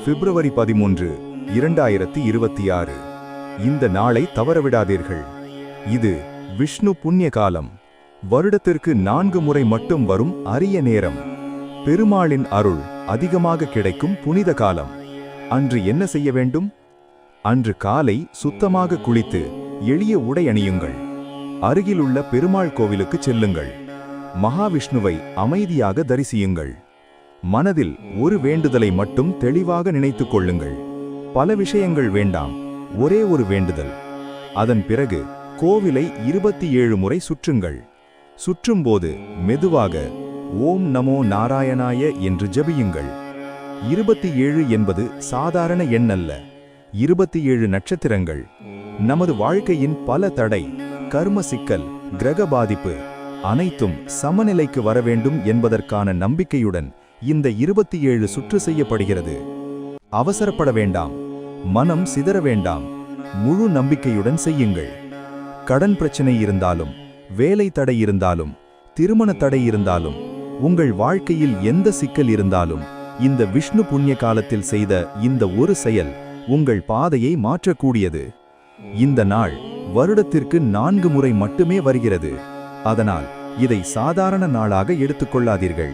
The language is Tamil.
பிப்ரவரி 13, 2026. இந்த நாளை தவறவிடாதீர்கள். இது விஷ்ணு புண்ணிய காலம். வருடத்திற்கு 4 முறை மட்டும் வரும் அரிய நேரம். பெருமாளின் அருள் அதிகமாக கிடைக்கும் புனித காலம். அன்று என்ன செய்ய வேண்டும்? அன்று காலை சுத்தமாக குளித்து எளிய உடை அணியுங்கள். அருகிலுள்ள பெருமாள் கோவிலுக்கு செல்லுங்கள். மகாவிஷ்ணுவை அமைதியாக தரிசியுங்கள். மனதில் ஒரு வேண்டுதலை மட்டும் தெளிவாக நினைத்துக் கொள்ளுங்கள். பல விஷயங்கள் வேண்டாம், ஒரே ஒரு வேண்டுதல். அதன் பிறகு கோவிலை 27 முறை சுற்றுங்கள். சுற்றும்போது மெதுவாக ஓம் நமோ நாராயணாய என்று ஜபியுங்கள். 27 என்பது சாதாரண எண் அல்ல. 27 நட்சத்திரங்கள். நமது வாழ்க்கையின் பல தடை, கர்ம சிக்கல், கிரக பாதிப்பு அனைத்தும் சமநிலைக்கு வர வேண்டும் என்பதற்கான நம்பிக்கையுடன் இந்த 27 சுற்று செய்யப்படுகிறது. அவசரப்பட வேண்டாம், மனம் சிதற வேண்டாம். முழு நம்பிக்கையுடன் செய்யுங்கள். கடன் பிரச்சனை இருந்தாலும், வேலை தடை இருந்தாலும், திருமண தடை இருந்தாலும், உங்கள் வாழ்க்கையில் எந்த சிக்கல் இருந்தாலும், இந்த விஷ்ணு புண்ணிய காலத்தில் செய்த இந்த ஒரு செயல் உங்கள் பாதையை மாற்றக்கூடியது. இந்த நாள் வருடத்திற்கு 4 முறை மட்டுமே வருகிறது. அதனால் இதை சாதாரண நாளாக எடுத்துக்கொள்ளாதீர்கள்.